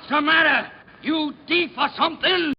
What's the matter? You thief or something?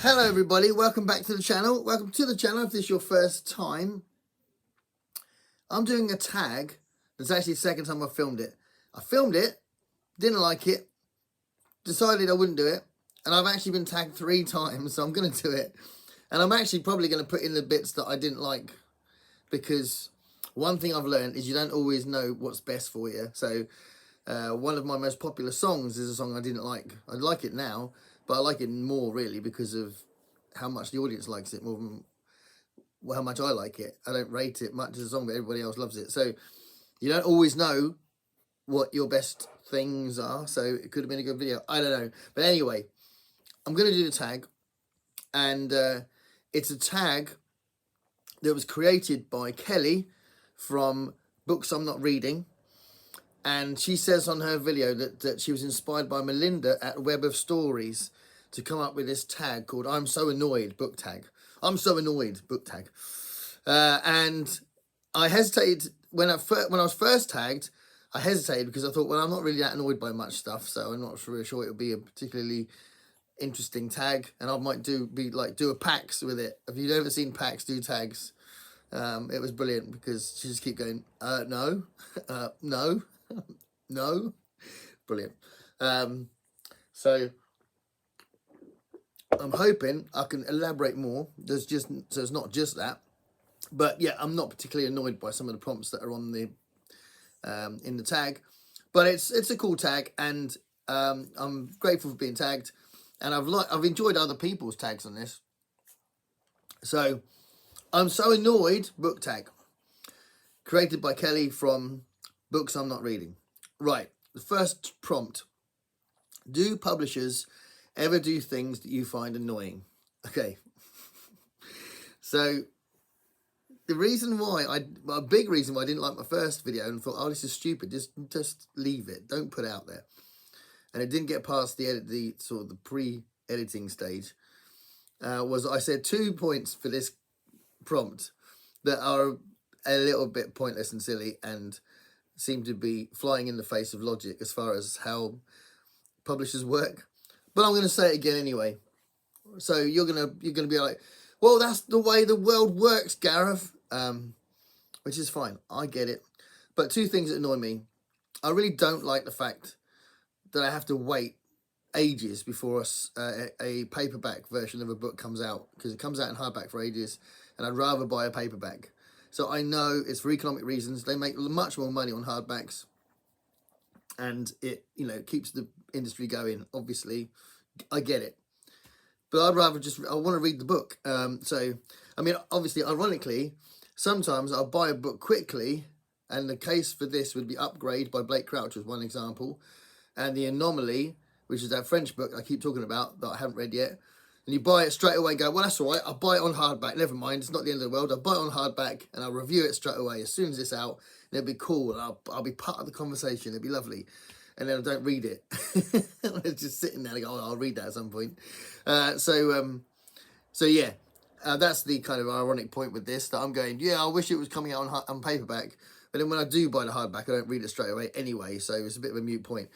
Hello everybody, welcome back to the channel. Welcome to the channel if this is your first time. I'm doing a tag. It's actually the second time I filmed it. I filmed it, didn't like it, decided I wouldn't do it, and I've actually been tagged 3 times, so I'm going to do it. And I'm actually probably going to put in the bits that I didn't like, because one thing I've learned is you don't always know what's best for you. So one of my most popular songs is a song I didn't like. I like it now, but I like it more really because of how much the audience likes it more than how much I like it. I don't rate it much as a song, but everybody else loves it. So you don't always know what your best things are. So it could have been a good video. I don't know. But anyway, I'm going to do the tag. And it's a tag that was created by Kelly from Books I'm Not Reading. And she says on her video that she was inspired by Melinda at Web of Stories to come up with this tag called I'm So Annoyed book tag. I'm so annoyed book tag. And I hesitated when I was first tagged. I hesitated because I thought, well, I'm not really that annoyed by much stuff, so I'm not really sure it would be a particularly interesting tag. And I might do a PAX with it. If you've ever seen PAX do tags, it was brilliant because she just keep going, no, no. No, brilliant. So I'm hoping I can elaborate more. So it's not just that, but yeah, I'm not particularly annoyed by some of the prompts that are on the in the tag, but it's a cool tag, and I'm grateful for being tagged, and I've enjoyed other people's tags on this. So I'm so annoyed book tag, created by Kelly from Books I'm Not Reading. Right, the first prompt. Do publishers ever do things that you find annoying? Okay. So, the reason why, a big reason why I didn't like my first video and thought, oh, this is stupid, just leave it, don't put it out there. And it didn't get past the sort of the pre-editing stage, was I said 2 points for this prompt that are a little bit pointless and silly and seem to be flying in the face of logic as far as how publishers work. But I'm going to say it again anyway. So you're gonna be like, well, that's the way the world works, Gareth. Which is fine. I get it. But 2 things that annoy me. I really don't like the fact that I have to wait ages before a paperback version of a book comes out, because it comes out in hardback for ages, and I'd rather buy a paperback. So I know it's for economic reasons. They make much more money on hardbacks, and it, keeps the industry going. Obviously, I get it, but I'd rather I want to read the book. So, I mean, obviously, ironically, sometimes I'll buy a book quickly, and the case for this would be Upgrade by Blake Crouch was one example, and The Anomaly, which is that French book I keep talking about that I haven't read yet. And you buy it straight away and go, well, that's all right. I'll buy it on hardback. Never mind. It's not the end of the world. I'll buy it on hardback and I'll review it straight away as soon as it's out. And it'll be cool. And I'll be part of the conversation. It'll be lovely. And then I don't read it. It's just sitting there and go, oh, I'll read that at some point. So yeah, that's the kind of ironic point with this, that I'm going, yeah, I wish it was coming out on paperback. But then when I do buy the hardback, I don't read it straight away anyway. So it's a bit of a moot point.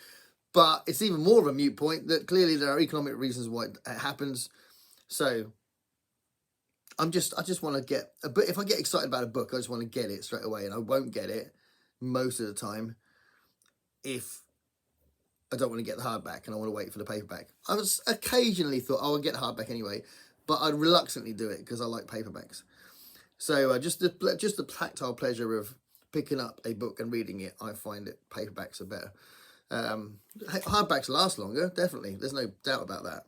But it's even more of a moot point that clearly there are economic reasons why it happens. So I just want to get a bit. If I get excited about a book, I just want to get it straight away, and I won't get it most of the time if I don't want to get the hardback and I want to wait for the paperback. I was occasionally thought, oh, I'll get the hardback anyway, but I'd reluctantly do it because I like paperbacks. So just the tactile pleasure of picking up a book and reading it, I find it paperbacks are better. Hardbacks last longer, definitely. There's no doubt about that.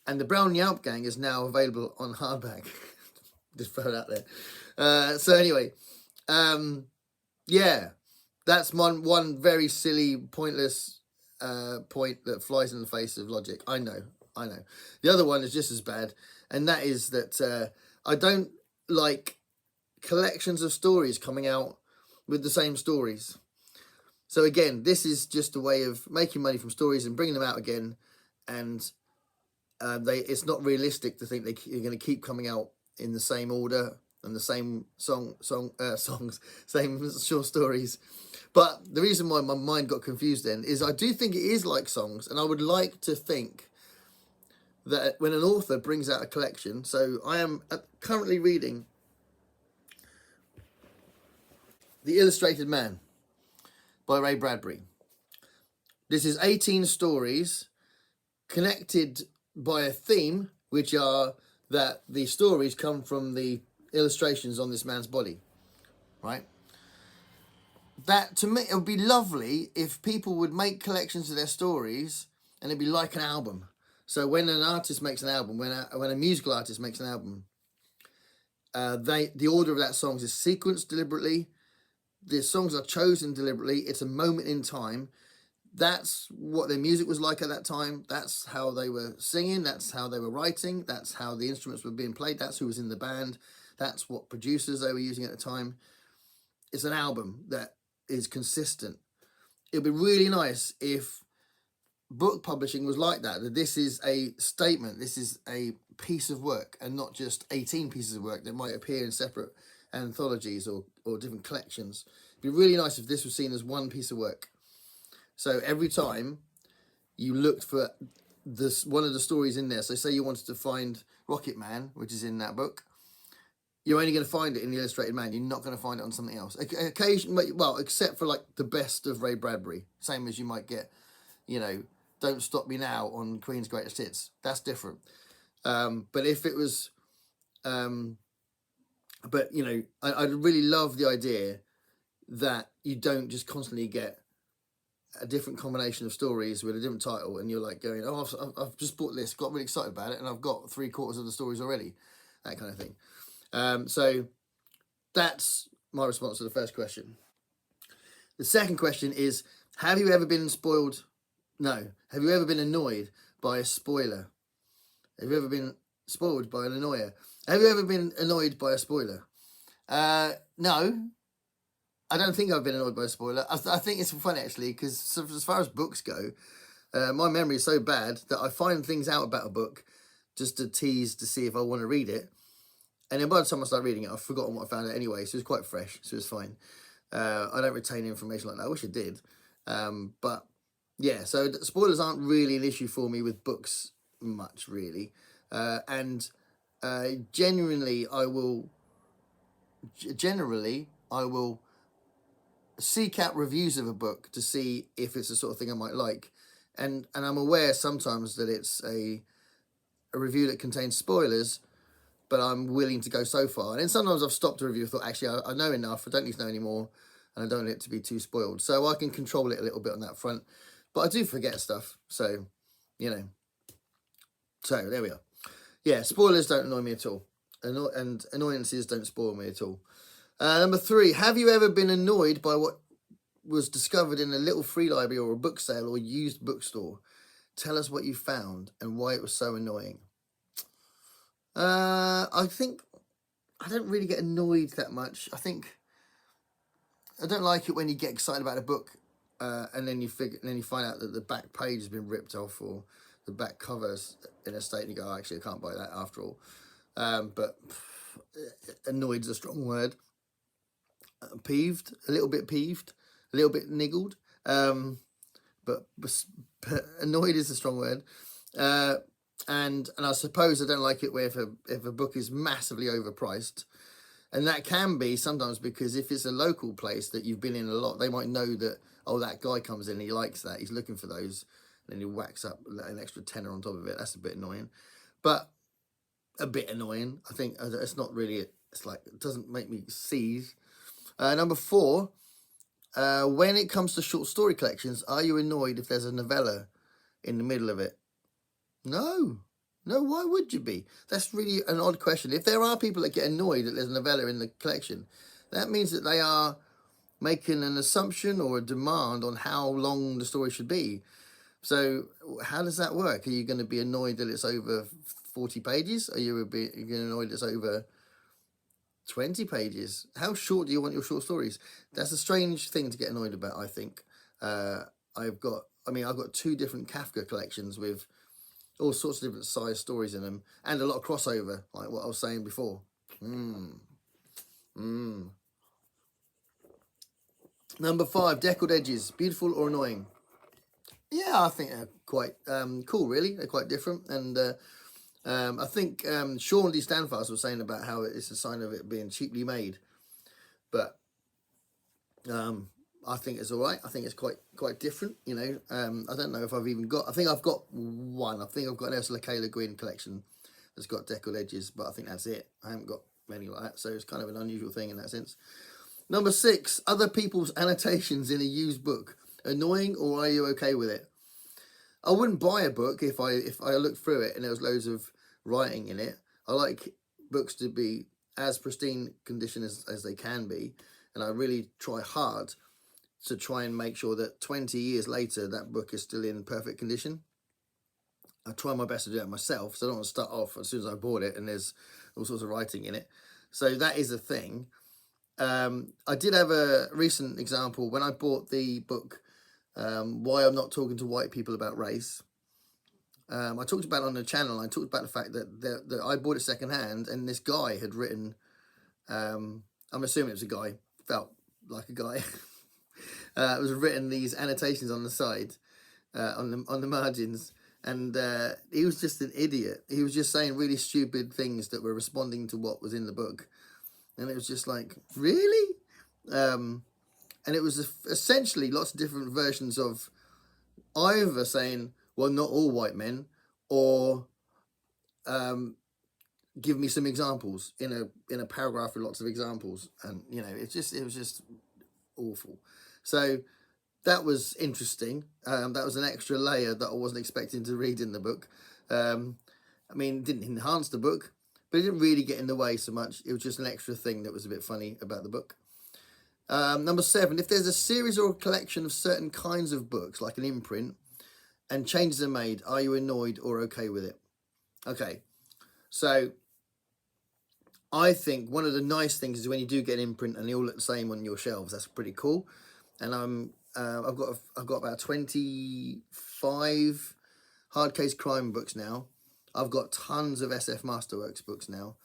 And the Brown Yelp Gang is now available on hardback. Just throw it out there. So anyway, yeah, that's one very silly, pointless point that flies in the face of logic. I know. The other one is just as bad, and that is that I don't like collections of stories coming out with the same stories. So again, this is just a way of making money from stories and bringing them out again, and it's not realistic to think they're going to keep coming out in the same order and the same songs, same short stories. But the reason why my mind got confused then is I do think it is like songs, and I would like to think that when an author brings out a collection, so I am currently reading The Illustrated Man by Ray Bradbury. This is 18 stories connected by a theme, which are that the stories come from the illustrations on this man's body, right? That, to me, it would be lovely if people would make collections of their stories and it'd be like an album. So when an artist makes an album, when a musical artist makes an album, the order of that songs is sequenced deliberately. The songs are chosen deliberately. It's a moment in time. That's what their music was like at that time. That's how they were singing. That's how they were writing. That's how the instruments were being played. That's who was in the band. That's what producers they were using at the time. It's an album that is consistent. It'd be really nice if book publishing was like that. That this is a statement. This is a piece of work and not just 18 pieces of work that might appear in separate anthologies or different collections. It'd be really nice if this was seen as one piece of work. So every time you looked for one of the stories in there, so say you wanted to find Rocket Man, which is in that book, you're only going to find it in The Illustrated Man. You're not going to find it on something else. Occasionally, well, except for like the best of Ray Bradbury, same as you might get, Don't Stop Me Now on Queen's Greatest Hits. That's different. But if it was, I'd really love the idea that you don't just constantly get a different combination of stories with a different title, and you're like going, oh, I've just bought this, got really excited about it, and I've got 3/4 of the stories already, that kind of thing. So that's my response to the first question. The second question is, have you ever been spoiled? No. Have you ever been annoyed by a spoiler? Have you ever been spoiled by an annoyer? Have you ever been annoyed by a spoiler? No. I don't think I've been annoyed by a spoiler. I think it's funny, actually, because as far as books go, my memory is so bad that I find things out about a book just to tease to see if I want to read it. And then by the time I start reading it, I've forgotten what I found out anyway, so it was quite fresh, so it was fine. I don't retain information like that. I wish I did. But, yeah, so spoilers aren't really an issue for me with books much, really. Genuinely, I will seek out reviews of a book to see if it's the sort of thing I might like, and I'm aware sometimes that it's a review that contains spoilers, but I'm willing to go so far. And then sometimes I've stopped a review and thought, actually, I know enough, I don't need to know anymore, and I don't want it to be too spoiled, so I can control it a little bit on that front. But I do forget stuff, so so there we are. Yeah, spoilers don't annoy me at all, and annoyances don't spoil me at all. Number 3, have you ever been annoyed by what was discovered in a little free library or a book sale or used bookstore? Tell us what you found and why it was so annoying. I think I don't really get annoyed that much. I think I don't like it when you get excited about a book and then you find out that the back page has been ripped off or the back cover's in a state and you go, oh, actually, I can't buy that after all. But annoyed is a strong word. Peeved, a little bit niggled, but annoyed is a strong word, and I suppose I don't like it where if a book is massively overpriced, and that can be sometimes because if it's a local place that you've been in a lot, they might know that, oh, that guy comes in, he likes that, he's looking for those, and then he whacks up an extra tenner on top of it. That's a bit annoying, but a bit annoying. I think it's not really, it's like, it doesn't make me seethe. Number 4, when it comes to short story collections, are you annoyed if there's a novella in the middle of it? No, why would you be? That's really an odd question. If there are people that get annoyed that there's a novella in the collection, that means that they are making an assumption or a demand on how long the story should be. So how does that work? Are you going to be annoyed that it's over 40 pages? Are you going to be annoyed it's over 20 pages? How short do you want your short stories? That's a strange thing to get annoyed about, I think. I've got 2 different Kafka collections with all sorts of different size stories in them and a lot of crossover, like what I was saying before. Number 5, deckled edges, beautiful or annoying? Yeah, I think they're quite cool, really. They're quite different. And I think Sean D. Stanfast was saying about how it's a sign of it being cheaply made. But I think it's all right. I think it's quite different, you know. I don't know if I've even got... I think I've got one. I think I've got an Ursula K. Le Guin collection that's got deckled edges, but I think that's it. I haven't got many like that, so it's kind of an unusual thing in that sense. Number 6, other people's annotations in a used book. Annoying, or are you okay with it? I wouldn't buy a book if I looked through it and there was loads of writing in it. I like books to be as pristine condition as they can be, and I really try hard to try and make sure that 20 years later that book is still in perfect condition. I try my best to do it myself, so I don't want to start off as soon as I bought it and there's all sorts of writing in it. So that is a thing. I did have a recent example when I bought the book Why I'm Not Talking to White People About Race. I talked about it on the channel. I talked about the fact that I bought it secondhand, and this guy had written, I'm assuming it was a guy, felt like a guy, it was written these annotations on the side, on the margins, and he was just an idiot. He was just saying really stupid things that were responding to what was in the book. And it was just like, really? And it was essentially lots of different versions of either saying, well, not all white men, or give me some examples in a paragraph with lots of examples. And, you know, it was just awful. So that was interesting. That was an extra layer that I wasn't expecting to read in the book. I mean, it didn't enhance the book, but it didn't really get in the way so much. It was just an extra thing that was a bit funny about the book. Number 7, if there's a series or a collection of certain kinds of books, like an imprint, and changes are made, are you annoyed or okay with it? Okay, so I think one of the nice things is when you do get an imprint and they all look the same on your shelves. That's pretty cool. And I've got about 25 hard case crime books now. I've got tons of SF Masterworks books now.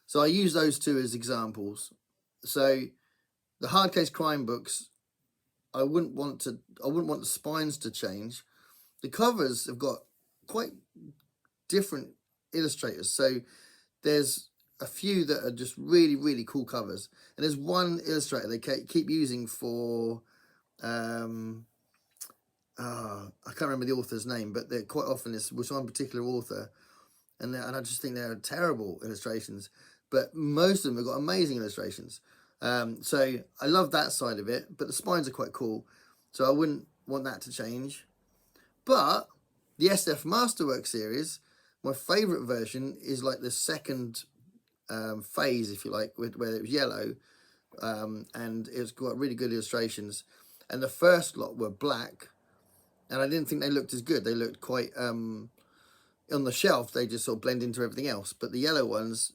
So I use those two as examples. So the hard case crime books, I wouldn't want the spines to change. The covers have got quite different illustrators. So there's a few that are just really, really cool covers. And there's one illustrator they keep using for, I can't remember the author's name, but they're quite often it's with one particular author. And I just think they're terrible illustrations. But most of them have got amazing illustrations. So I love that side of it. But the spines are quite cool. So I wouldn't want that to change. But the SF Masterwork series, my favourite version is like the second phase, if you like, where it was yellow, and it's got really good illustrations. And the first lot were black, and I didn't think they looked as good. They looked quite on the shelf. They just sort of blend into everything else. But the yellow ones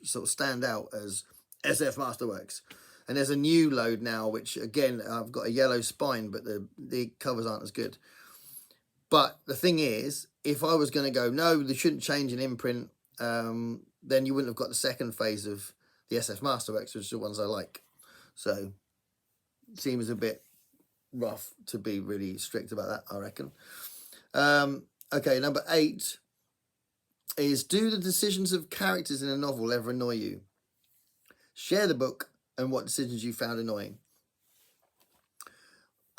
sort of stand out as SF Masterworks. And there's a new load now, which again I've got a yellow spine, but the covers aren't as good. But the thing is, if I was going to go, no, they shouldn't change an imprint, then you wouldn't have got the second phase of the SF Masterworks, which are the ones I like. So, it seems a bit rough to be really strict about that, I reckon. Okay, number 8 is, do the decisions of characters in a novel ever annoy you? Share the book and what decisions you found annoying.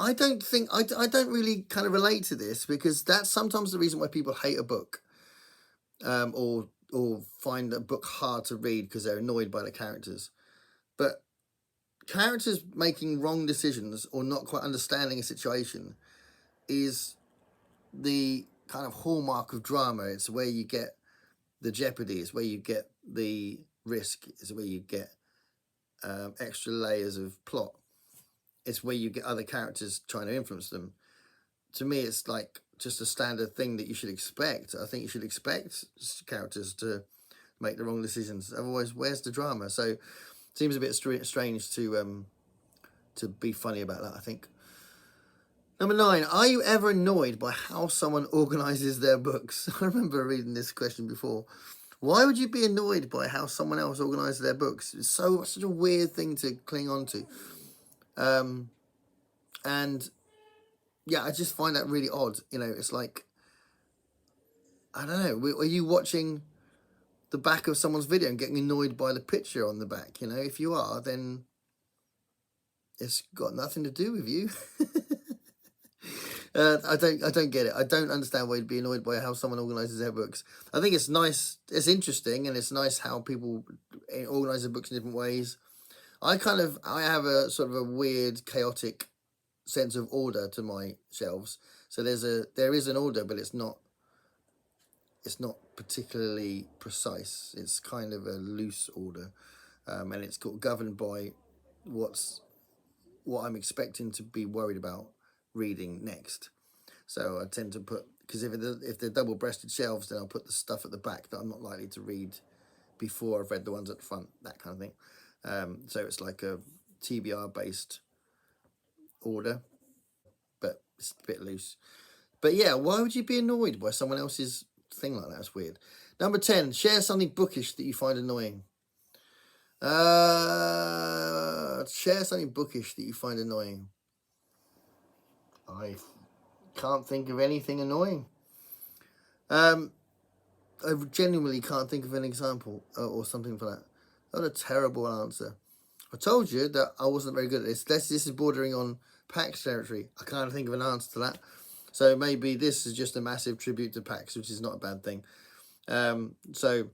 I don't really kind of relate to this, because that's sometimes the reason why people hate a book, or find a book hard to read because they're annoyed by the characters. But characters making wrong decisions or not quite understanding a situation is the kind of hallmark of drama. It's where you get the jeopardy, it's where you get the risk, it's where you get extra layers of plot. It's where you get other characters trying to influence them. To me, it's like just a standard thing that you should expect. I think you should expect characters to make the wrong decisions. Otherwise, where's the drama? So it seems a bit strange to be funny about that, I think. Number 9, are you ever annoyed by how someone organises their books? I remember reading this question before. Why would you be annoyed by how someone else organises their books? It's such a weird thing to cling on to. And yeah, I just find that really odd. You know, it's like, I don't know, are you watching the back of someone's video and getting annoyed by the picture on the back? You know, if you are, then it's got nothing to do with you. I don't get it. I don't understand why you'd be annoyed by how someone organises their books. I think it's nice, it's interesting, and it's nice how people organise their books in different ways. I have a sort of a weird, chaotic sense of order to my shelves. So there is an order, but it's not particularly precise. It's kind of a loose order, and it's governed by what I'm expecting to be worried about reading next. So I tend to put, because if they're double-breasted shelves, then I'll put the stuff at the back that I'm not likely to read before I've read the ones at the front, that kind of thing. So it's like a TBR based order, but it's a bit loose. But yeah, why would you be annoyed by someone else's thing like that? It's weird. Number 10, share something bookish that you find annoying. Share something bookish that you find annoying. I can't think of anything annoying. I genuinely can't think of an example or something for that. What a terrible answer. I told you that I wasn't very good at this. This is bordering on PAX territory. I can't think of an answer to that. So maybe this is just a massive tribute to PAX, which is not a bad thing. So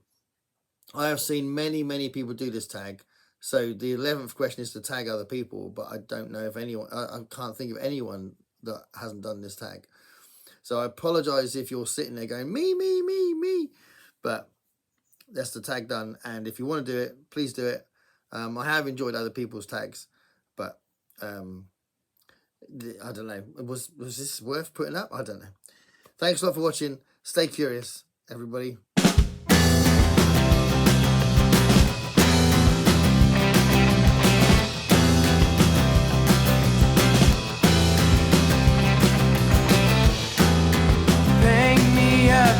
I have seen many people do this tag. So the 11th question is to tag other people, but I don't know if anyone, I can't think of anyone that hasn't done this tag. So I apologize if you're sitting there going, me. But that's the tag done. And if you want to do it, please do it. I have enjoyed other people's tags, but I don't know. Was this worth putting up? I don't know. Thanks a lot for watching. Stay curious, everybody.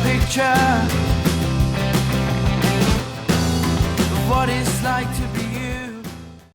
Picture of what it's like to be